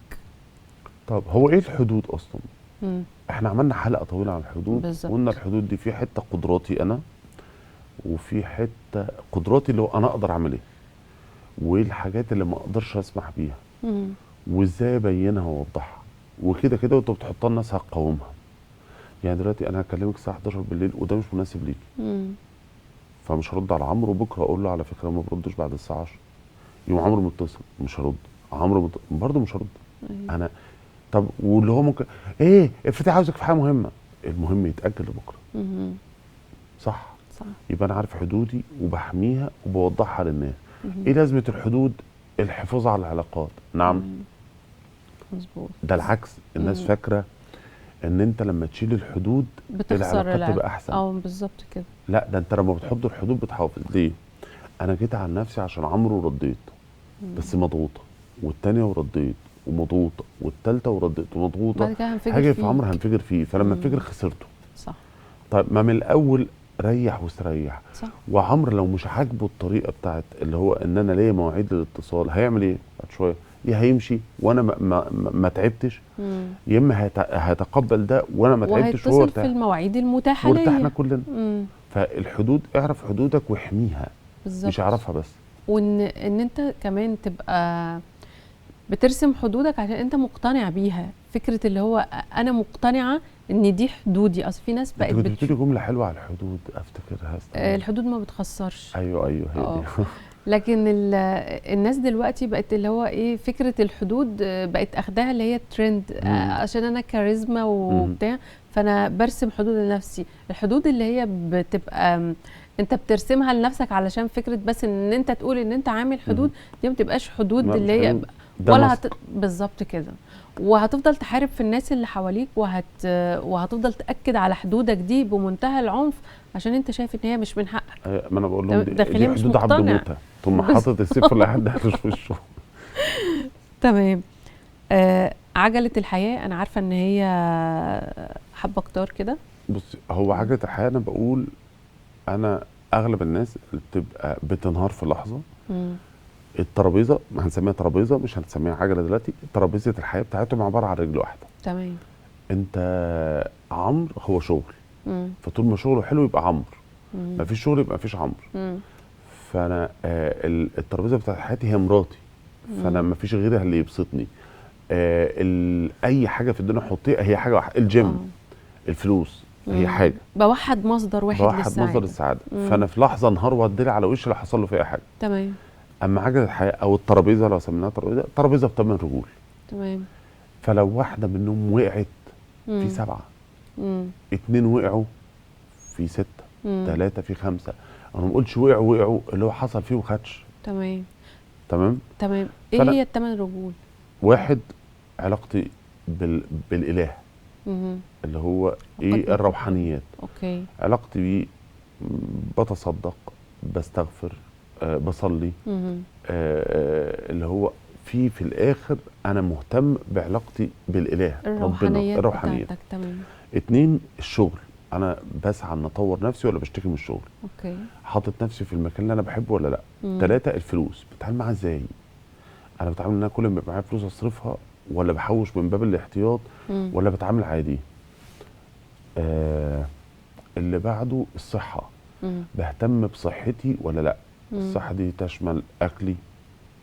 طب هو ايه الحدود اصلا؟ مم. احنا عملنا حلقه طويله عن الحدود. بالظبط. قلنا الحدود دي في حته قدراتي انا، وفي حته قدراتي اللي هو انا اقدر اعمل ايه، وايه الحاجات اللي ما اقدرش اسمح بيها، مم. وازاي ابينها واوضحها. وكده كده وانت بتحطها الناس هتقاومها. يعني دلوقتي انا هكلمك الساعه 11 بالليل وده مش مناسب ليكي، مم. فمش هرد على عمرو. بكره اقول له على فكره ما بردش بعد الساعه 10. يوم عمرو متصل مش هرد، عمرو برضه مش هرد. أيوة. انا طب واللي هو ممكن ايه افرضي عاوزك في حاجه مهمه، المهم يتاجل لبكره. مم. صح. صح. يبقى انا عارف حدودي وبحميها وبوضحها للناس. مم. ايه لازمه الحدود؟ الحفاظ على العلاقات. نعم. مم. مظبوط. ده العكس، الناس مم. فاكره ان انت لما تشيل الحدود بتخسر العلاقات تبقى احسن. بالظبط كده. لا، ده انت لما بتحط الحدود بتحافظ. ليه؟ انا جيت على نفسي عشان عمرو ورديت، بس مضغوطه، والتانيه ورديت ومضغوطه، والتالته ورديت ومضغوطه. بعد كده هنفجر هاجي فيه. في عمرو هنفجر فيه، فلما مم. انفجر خسرته. صح. طيب ما من الاول ريح واستريح. صح. وعمرو لو مش عاجبه الطريقه بتاعت اللي هو ان انا ليا مواعيد للاتصال، هيعمل ايه بعد شويه؟ يا هيمشي وانا ما تعبتش، مم. يا اما هيتقبل ده وانا ما تعبتش وهو وهيتصل في ارتاح، المواعيد المتاحه وارتحنا ليا. كلنا. مم. فالحدود، اعرف حدودك واحميها، بالظبط. مش اعرفها بس. وان انت كمان تبقى بترسم حدودك عشان انت مقتنع بيها. فكره اللي هو انا مقتنعه ان دي حدودي. اصل في ناس انت بقت كنت بتقولي جمله حلوه على الحدود افتكرها. الحدود ما بتخسرش. ايوه هي دي. لكن الناس دلوقتي بقت اللي هو ايه، فكره الحدود بقت اخداها اللي هي ترند. عشان انا كاريزما وبتاع، فانا برسم حدود لنفسي. الحدود اللي هي بتبقى انت بترسمها لنفسك علشان فكره بس ان انت تقول ان انت عامل حدود، دي ما بتبقاش حدود اللي هي ولا بالظبط كده. وهتفضل تحارب في الناس اللي حواليك، وهتفضل تاكد على حدودك دي بمنتهى العنف عشان انت شايف ان هي مش من حقك. ما انا بقول لهم دي مش حدود عبد مقتنع. موته، ثم حاطط السيف اللي حد هاتش في وشه. تمام. عجله الحياه، انا عارفه ان هي حبه كتار كده. بص، هو عجله الحياه انا بقول انا اغلب الناس اللي بتبقى بتنهار في لحظه. الترابيزه هنسميها ترابيزه، مش هنسميها عجله دلوقتي. ترابيزه الحياه بتاعتهم عباره عن رجل واحده. تمام. انت عمرو هو شغل، فطول ما شغله حلو يبقى عمرو، ما فيش شغل يبقى ما فيش عمرو. فانا الترابيزه بتاعت حياتي هي مراتي، فانا ما فيش غيرها اللي يبسطني. اي حاجه في الدنيا حطيها هي حاجه واحده. الجيم، الفلوس، هي حاجه. بوحد مصدر واحد للسعاده. مصدر السعاده. فانا في لحظه انهار وادري على وشي لو حصل له فيها حاجه. تمام. اما عجله الحياه او الترابيزه لو سميناها ترابيزه، ترابيزه ب8 رجول. تمام. فلو واحده منهم وقعت في 7، 2 وقعوا في 6، 3 في 5. انا ما قلتش وقعوا اللي هو حصل فيه وخدش. تمام. تمام. ايه هي ال8 رجول؟ 1 علاقتي بالاله، اللي هو ايه؟ الروحانيات. اوكي. علاقتي بيه بتصدق، بستغفر، بصلي. اللي هو في الاخر انا مهتم بعلاقتي بالاله ربنا، الروحانيات. تمام. 2 الشغل، انا بسعى ان اطور نفسي ولا بشتكي من الشغل. اوكي. حاطط نفسي في المكان اللي انا بحبه ولا لا. 3 الفلوس، بتعامل معاها ازاي؟ انا بتعامل ان انا كل ما يبقى معايا فلوس اصرفها، ولا بحوش من باب الاحتياط، ولا بتعامل عادي. اللي بعده الصحه، بهتم بصحتي ولا لا. الصحه دي تشمل اكلي،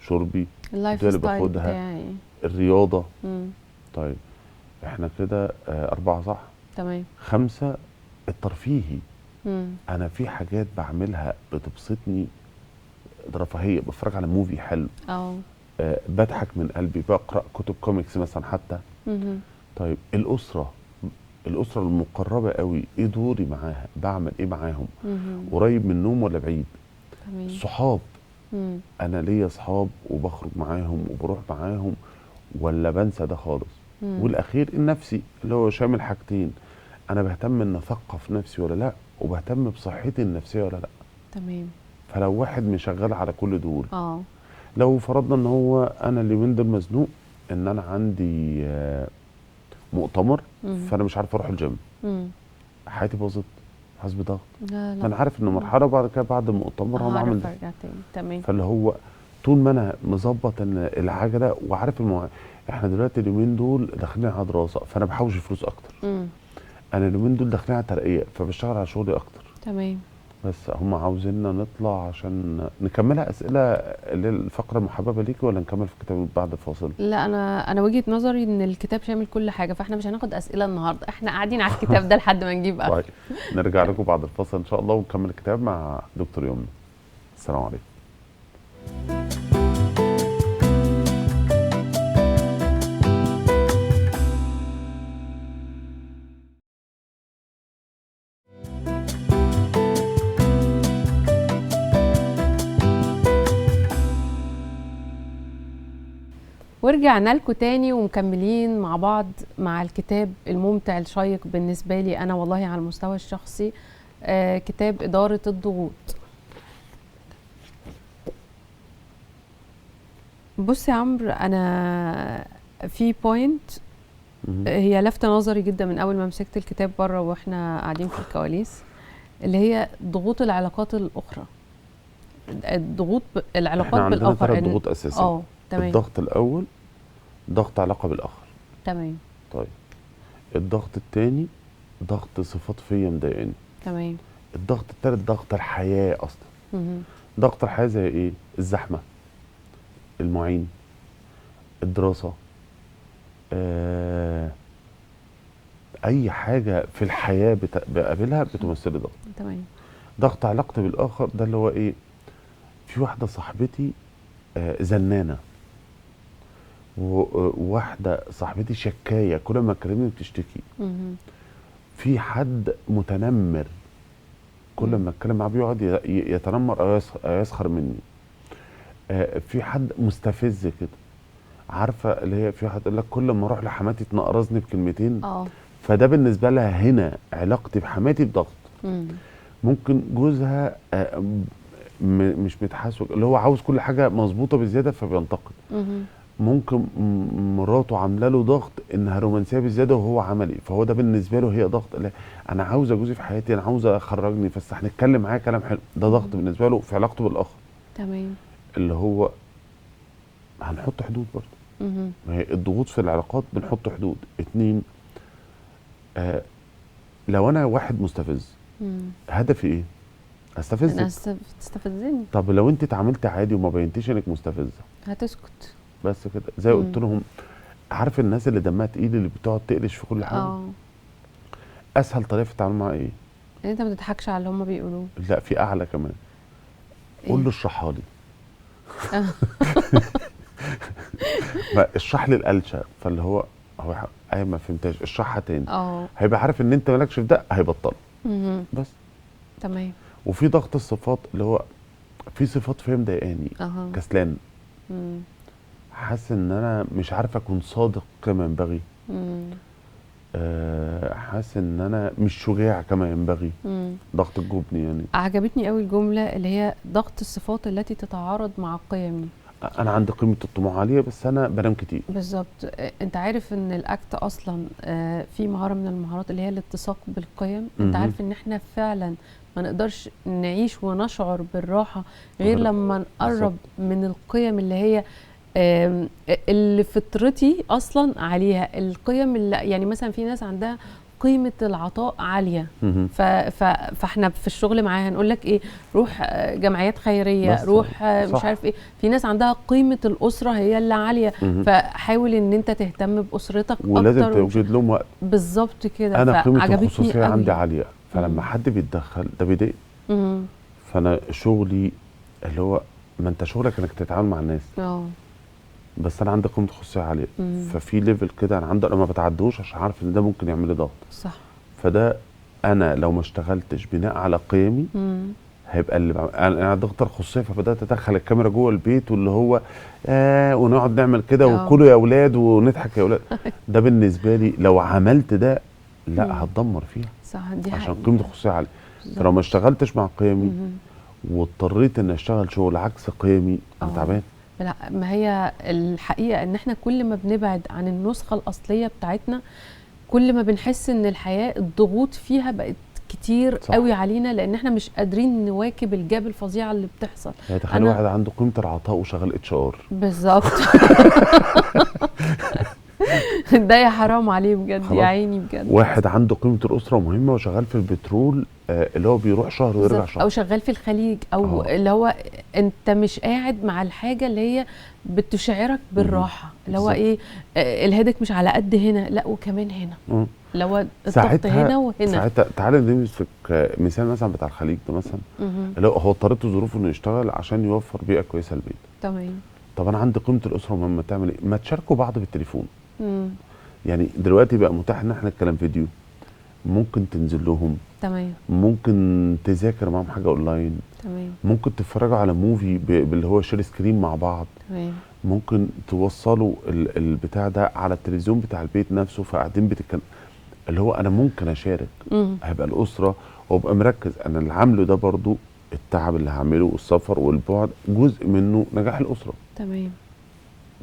شربي، اللايف اللي ستايل باخدها، بتاعي، الرياضه. طيب احنا كده 4 صح؟ تمام. 5 الترفيهي. انا في حاجات بعملها بتبسطني، رفاهيه، بتفرج على موفي حلو، بضحك من قلبي، بقرا كتب كوميكس مثلا حتى. طيب الاسره المقربه قوي، ايه دوري معاها؟ بعمل ايه معاهم؟ قريب منهم ولا بعيد؟ تمام. الصحاب، انا ليا اصحاب وبخرج معاهم وبروح معاهم، ولا بنسى ده خالص؟ والاخير النفسي، اللي هو شامل حاجتين، انا بهتم ان اثقف نفسي ولا لا، وبهتم بصحتي النفسيه ولا لا. تمام. فلو واحد مشغل على كل دول، لو فرضنا ان هو انا اليومين دول مزنوق ان انا عندي مؤتمر، فانا مش عارف اروح الجيم، حياتي باظت. حاسس بضغط. لا لا. انا عارف ان مرحله بعد كده بعد المؤتمر هم عامل هعرف ده. ارجع تاني. تمام. فاللي هو طول ما انا مظبط ان العجله وعارف احنا دلوقتي اليومين دول داخلين على دراسه، فانا بحوش فلوس اكتر. انا اليومين دول داخلين على ترقيه، فبشتغل على شغلي اكتر. تمام. بس هم عاوزيننا نطلع عشان نكملها اسئله اللي هي الفقره المحببه ليكي، ولا نكمل في الكتاب بعد الفاصل؟ لا، انا وجهة نظري ان الكتاب شامل كل حاجه، فاحنا مش هناخد اسئله النهارده، احنا قاعدين على الكتاب ده لحد ما نجيب اخر. طيب نرجع لكم بعد الفاصل ان شاء الله ونكمل الكتاب مع دكتور يمنى. السلام عليكم. ورجعنا لكم تاني ومكملين مع بعض مع الكتاب الممتع الشيق بالنسبه لي انا والله على المستوى الشخصي، كتاب إدارة الضغوط. بص يا عمرو، انا في بوينت هي لفت نظري جدا من اول ما مسكت الكتاب بره واحنا قاعدين في الكواليس، اللي هي ضغوط العلاقات الاخرى. العلاقات احنا عندنا بالاخر. 3 ضغوط اساسيه. تمام. الضغط الاول ضغط علاقه بالاخر. تمام. طيب الضغط الثاني ضغط صفات فيا مضايقاني. تمام. الضغط الثالث ضغط الحياه اصلا. ضغط الحياه زي ايه؟ الزحمه، المعين، الدراسه، اي حاجه في الحياه بقابلها بتمثل لي ضغط. تمام. ضغط علاقتي بالاخر ده اللي هو ايه؟ في واحده صاحبتي زنانه، وواحده صاحبتي شكايه كل ما تكلمني بتشتكي. في حد متنمر كل ما اتكلم معاه بيقعد يتنمر او يسخر مني. في حد مستفز كده، عارفه اللي هي في واحد يقول لك كل ما اروح لحماتي تنقرصني بكلمتين. فده بالنسبه لها هنا علاقتي بحماتي بضغط. ممكن جوزها مش متحاسب، اللي هو عاوز كل حاجه مظبوطه بزياده فبينتقد. ممكن مراته عامله له ضغط انها رومانسيه بزياده وهو عملي، فهو ده بالنسبه له هي ضغط. انا عاوزه جوزي في حياتي، انا عاوزه اخرجني بس هنتكلم معاه كلام حلو، ده ضغط بالنسبه له في علاقته بالاخر. تمام. اللي هو هنحط حدود برضه. ما هي الضغوط في العلاقات بنحط حدود. 2 لو انا واحد مستفز هدفي ايه؟ استفزك. تستفزني. طب لو انت اتعاملت عادي وما بينتيش انك مستفزه هتسكت بس كده. زي قلت لهم، عارف الناس اللي دمها تقيل اللي بتقعد تقلش في كل حاجه؟ اسهل طريقه في التعامل معاها ايه؟ ان انت ما تضحكش على اللي هم بيقولوه. لا، في اعلى كمان. قول له اشرحها لي. اشرح لي القلشه، فاللي هو ايوه ما فهمتهاش اشرحها تاني. هيبقى عارف ان انت مالكش في ده، هيبطل. بس. تمام. وفي ضغط الصفات اللي هو في صفات فيا مضايقاني. كسلان، حاسس ان انا مش عارف اكون صادق كما ينبغي. حاسس ان انا مش شجاع كما ينبغي. ضغط الجبن يعني. عجبتني قوي الجمله اللي هي ضغط الصفات التي تتعارض مع قيمي. انا عندي قيمه الطموح عاليه بس انا بنام كتير. بالظبط. انت عارف ان الاكت اصلا في مهاره من المهارات اللي هي الاتساق بالقيم. انت عارف ان احنا فعلا ما نقدرش نعيش ونشعر بالراحه غير لما نقرب من القيم اللي هي اللي فطرتي اصلا عليها. القيم اللي يعني مثلا في ناس عندها قيمه العطاء عاليه، فاحنا في الشغل معاها هنقول لك ايه؟ روح جمعيات خيريه، روح مش عارف ايه. في ناس عندها قيمه الاسره هي اللي عاليه، فحاول ان انت تهتم باسرتك ولازم اكتر توجد لهم وقت. بالظبط كده. انا قيمه الخصوصيه عندي عاليه، فلما حد بيتدخل ده بيضايقني. فانا شغلي اللي هو ما انت شغلك انك تتعامل مع الناس. بس انا عندي قيمه خصوصيه عاليه. ففي ليفل كده انا عندي، انا ما بتعدوش عشان عارف ان ده ممكن يعمل لي ضغط. صح. فده انا لو ما اشتغلتش بناء على قيمي هيبقى اللي انا ضغط الخصوصيه. فبدات ادخل الكاميرا جوه البيت واللي هو ونقعد نعمل كده وكلوا يا اولاد ونضحك يا اولاد. ده بالنسبه لي لو عملت ده لا هتدمر فيها. صح. دي عشان قيمه الخصوصيه عاليه. فلو ما اشتغلتش مع قيمي واضطريت ان اشتغل شغل عكس قيمي انا تعبان. لا، ما هي الحقيقه ان احنا كل ما بنبعد عن النسخه الاصليه بتاعتنا كل ما بنحس ان الحياه الضغوط فيها بقت كتير صح. قوي علينا، لان احنا مش قادرين نواكب الجاب الفظيعه اللي بتحصل. يعني تخيل واحد عنده قيمه العطاء وشغال HR. بالظبط. ده يا حرام عليه بجد، خلاص. يا عيني بجد. واحد عنده قيمه الاسره مهمه وشغال في البترول، اللي هو بيروح شهر ويرجع بالظبط. شهر. او شغال في الخليج، او اللي هو انت مش قاعد مع الحاجه اللي هي بتشعرك بالراحه، اللي هو بالظبط. ايه، الهيدك مش على قد هنا، لا وكمان هنا، اللي هو الضغط هنا وهنا. ساعتها تعالى نمسك مثال مثلا بتاع الخليج ده مثلا، اللي هو اضطرته ظروفه انه يشتغل عشان يوفر بيئه كويسه للبيت. تمام. طب انا عندي قيمه الاسره مهمه، تعمل ايه؟ ما تشاركوا بعض بالتليفون. يعني دلوقتي بقى متاح ان احنا نتكلم فيديو، ممكن تنزل لهم، تمام، ممكن تذاكر معاهم حاجه اونلاين، تمام، ممكن تتفرجوا على موفي باللي هو شير سكرين مع بعض، تمام، ممكن توصلوا البتاع ده على التلفزيون بتاع البيت نفسه، فقاعدين بتتكلم، اللي هو انا ممكن اشارك. هيبقى الاسره وابقى مركز انا اللي عامله ده برضو، التعب اللي هعمله والسفر والبعد جزء منه نجاح الاسره. تمام.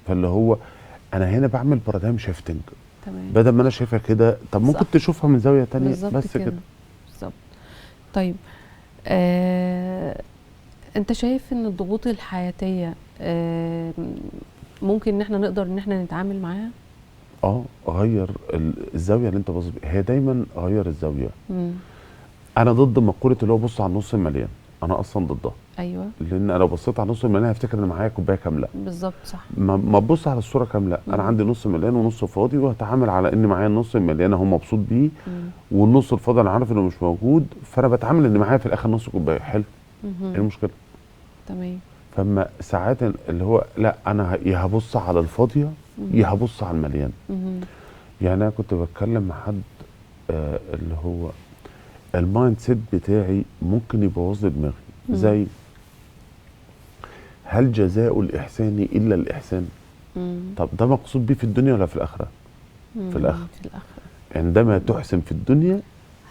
فاللي هو انا هنا بعمل بارادايم شيفتنج، تمام. بدل ما انا شايفها كده طب ممكن صح. تشوفها من زاويه تانية. بالظبط بس كده. بالظبط. طيب، انت شايف ان الضغوط الحياتيه ممكن ان احنا نقدر ان احنا نتعامل معاها؟ غير الزاويه اللي انت باصص بيها، هي دايما غير الزاويه. انا ضد مقوله اللي هو بص على النص المليان، انا اصلا ضدها. ايوه. لان انا لو بصيت على النص المليان هفتكر ان معايا كوبايه كامله. بالظبط، صح. ما تبص على الصوره كامله، انا عندي نص مليان ونص فاضي، وهتعامل على ان معايا النص المليان اهو مبسوط بيه، والنص الفاضي انا عارف انه مش موجود، فانا بتعامل ان معايا في الاخر نص كوبايه. حلو. ايه المشكله؟ تمام. فما ساعات اللي هو لا، انا يا هبص على الفاضيه يا هبص على المليان. يعني انا كنت بتكلم مع حد اللي هو المايند سيت بتاعي ممكن يبوظ لي دماغي. زي هل جزاء الإحسان إلا الإحسان؟ طب ده مقصود بيه في الدنيا ولا في الآخرة؟ في الآخرة. في الآخرة. عندما تحسن في الدنيا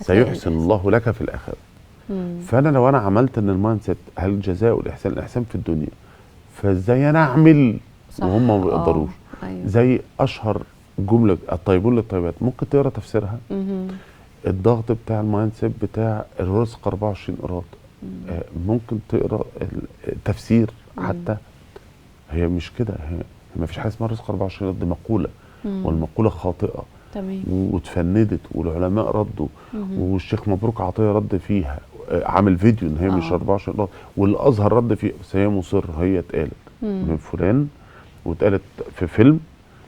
سيحسن الله لك في الآخرة. فأنا لو أنا عملت إن المايند سيت هل جزاء الإحسان الإحسان في الدنيا، فإزاي أنا أعمل وهم ما بيقدروش؟ أيوه. زي أشهر جملة الطيبون للطيبات، ممكن تقرا تفسيرها. الضغط بتاع المايند سيت بتاع الرزق 24 قيراط، ممكن تقرا التفسير حتى. هي مش كده، هي ما فيش حاجه اسمها رزق 24 قيراط، دي مقوله، والمقوله خاطئه. تمام. واتفندت والعلماء ردوا، والشيخ مبروك عطيه رد فيها، عامل فيديو ان هي مش 24 قيراط، والازهر رد فيها، بس هي مصر هي اتقالت من فلان واتقالت في فيلم.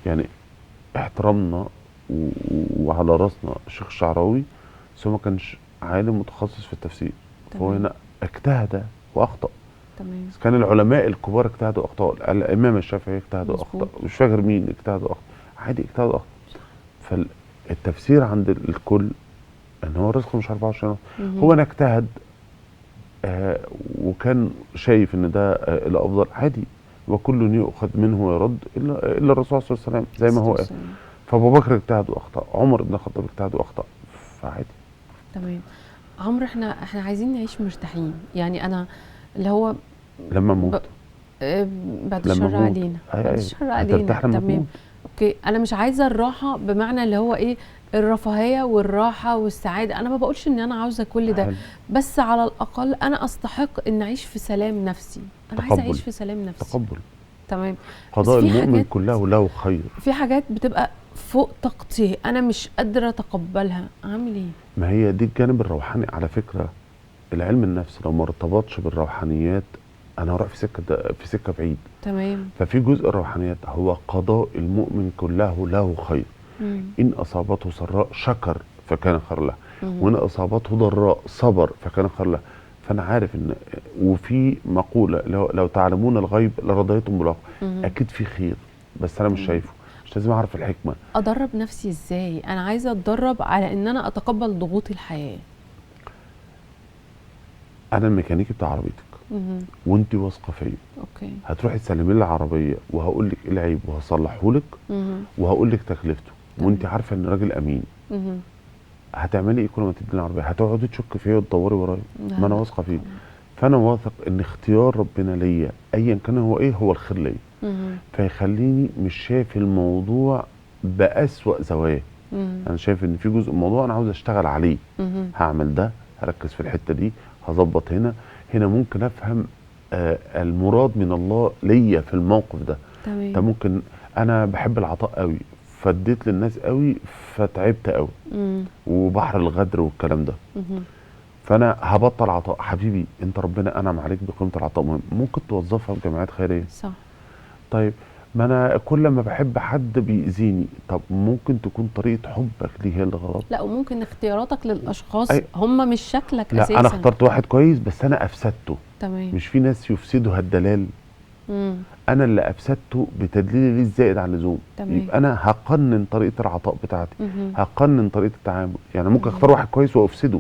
يعني احترامنا وعلى راسنا الشيخ الشعراوي، بس هو ما كانش عالم متخصص في التفسير، فهو هنا اجتهد واخطا. تمام. كان العلماء الكبار اجتهدوا واخطاوا، الامام الشافعي اجتهد واخطا، مش فاكر مين اجتهد واخطا، عادي اجتهد واخطا. فالتفسير عند الكل ان هو الرزق مش 24. هو انا اجتهد وكان شايف ان ده الافضل، عادي، وكل يؤخذ منه ويرد الا الرسول صلى الله عليه وسلم زي ما هو قال. فابو بكر اجتهد واخطا، عمر بن الخطاب اجتهد واخطا، فعادي. تمام. عمرو، احنا عايزين نعيش مرتاحين، يعني انا اللي هو لما نموت بعد الشر علينا، بعد الشر علينا. تمام. اوكي، انا مش عايزه الراحه بمعنى اللي هو ايه، الرفاهيه والراحه والسعاده، انا ما بقولش ان انا عاوزه كل ده، بس على الاقل انا استحق ان اعيش في سلام نفسي. انا عايزه اعيش في سلام نفسي. تقبل. تمام. قضاء المؤمن كله له خير. في حاجات بتبقى فوق طاقتي، انا مش قادره اتقبلها، اعمل ايه؟ ما هي دي الجانب الروحاني على فكره. العلم النفس لو ما ارتبطش بالروحانيات انا هروح في سكه بعيد. تمام. ففي جزء الروحانيات هو قضاء المؤمن كله له خير. ان اصابته سراء شكر فكان خير له، وان اصابته ضراء صبر فكان خير له. فانا عارف ان وفي مقوله لو تعلمون الغيب لرضيتم بالواقع. اكيد في خير بس انا مش شايفه، مش لازم اعرف الحكمه. ادرب نفسي ازاي؟ انا عايزه اتدرب على ان انا اتقبل ضغوط الحياه. انا الميكانيكي بتاع عربيتك وانت واثقه فيا، اوكي، هتروحي تسلمي لي العربيه وهقول لك ايه العيب وهصلحه لك وهقول لك تكلفته، وانت عارفه ان راجل امين. هتعملي ايه كل ما تديني العربيه؟ هتقعدي تشك فيا وتدوري ورايا؟ ما انا واثقه فيه. فانا واثق ان اختيار ربنا ليا ايا كان هو ايه هو الخير ليا، فيخليني مش شايف الموضوع بأسوأ زوايا. انا شايف ان في جزء من الموضوع انا عاوز اشتغل عليه، هعمل ده هركز في الحته دي، هظبط هنا ممكن افهم المراد من الله ليا في الموقف ده. تمام. انت ممكن، انا بحب العطاء قوي فاديت للناس قوي فتعبت قوي، وبحر الغدر والكلام ده، فانا هبطل عطاء. حبيبي انت ربنا انعم عليك بقيمه العطاء، مهم، ممكن توظفها في جمعيات خيريه. صح. طيب ما انا كل ما بحب حد بيأذيني، طب ممكن تكون طريقه حبك ليه هي اللي غلط. لا، وممكن اختياراتك للاشخاص أي. هم مش شكلك لا اساسا. انا اخترت واحد كويس بس انا افسدته. تمام. مش في ناس يفسدها الدلال، انا اللي افسدته بتدليلي ليه الزائد عن اللزوم. تمام. يبقى انا هقنن طريقه العطاء بتاعتي، مهم. هقنن طريقه التعامل. يعني ممكن اختار واحد كويس وافسده.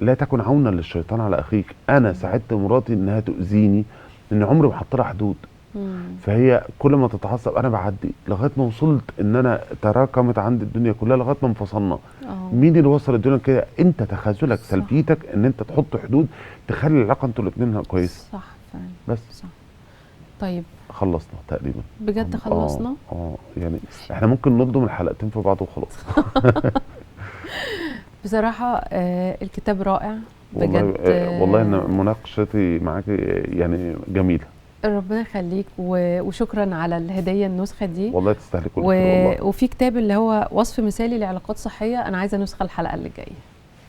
لا تكن عونا للشيطان على اخيك. انا ساعدت مراتي انها تؤذيني لان عمري ما حط لها حدود، فهي كل ما تتعصب انا بعدي لغايه ما وصلت ان انا تراكمت عندي الدنيا كلها لغايه ما انفصلنا. مين اللي وصل الدنيا كده؟ انت تخاذلك، سلبيتك، ان انت تحط حدود تخلي العلاقه انتوا الاثنين كويسه. صح فعلا. بس صح. طيب خلصنا تقريبا. بجد خلصنا؟ يعني احنا ممكن نضم الحلقتين في بعض وخلاص. بصراحه الكتاب رائع بجد. والله ان مناقشتي معاكي يعني جميله. ربنا يخليك، وشكرا على الهديه النسخه دي. والله تستاهلي كل خير والله. وفي كتاب اللي هو وصف مثالي لعلاقات صحيه، انا عايزه نسخه الحلقه اللي جايه.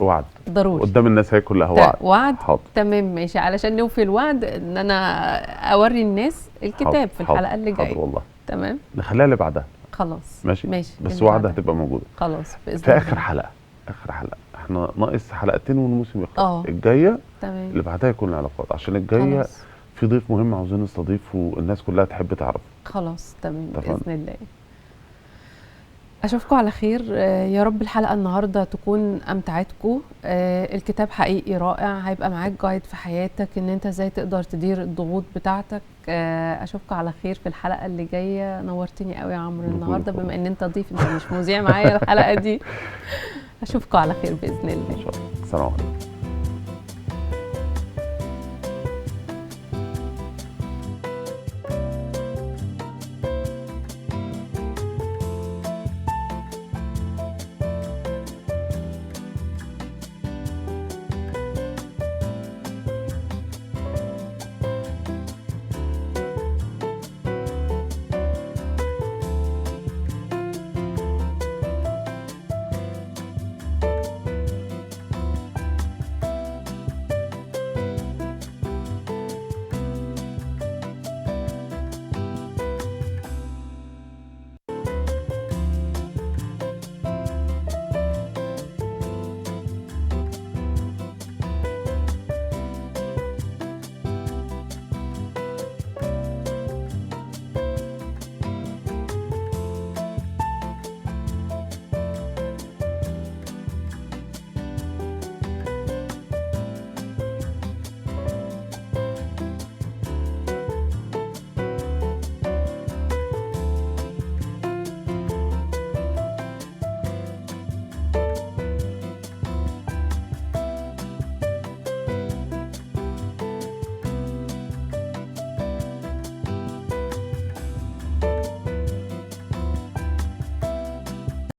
وعد ضروري قدام الناس هي كلها. وعد. وعد. حاضر. تمام ماشي، علشان نوفي الوعد ان انا اوري الناس الكتاب حاضر. في الحلقه اللي جايه. حاضر والله. تمام. نخليها اللي بعدها. خلاص ماشي. ماشي. بس وعد هتبقى موجوده. خلاص باذن في الله. اخر حلقه. اخر حلقه احنا ناقص حلقتين والموسم يخلص. الجايه تمام. اللي بعدها يكون العلاقات، عشان الجايه خلاص. في ضيف مهم عاوزين نستضيفه الناس كلها تحب تعرف. خلاص تمام تفهم. باذن الله. اشوفكم على خير. يا رب الحلقه النهارده تكون امتعتكم. الكتاب حقيقي رائع، هيبقى معاك جايد في حياتك ان انت ازاي تقدر تدير الضغوط بتاعتك. اشوفكم على خير في الحلقه اللي جايه. نورتني قوي يا عمرو النهارده، بما ان انت ضيف، انت مش مذيع معايا الحلقه دي. اشوفكم على خير باذن الله. ان شاء الله. السلام عليكم.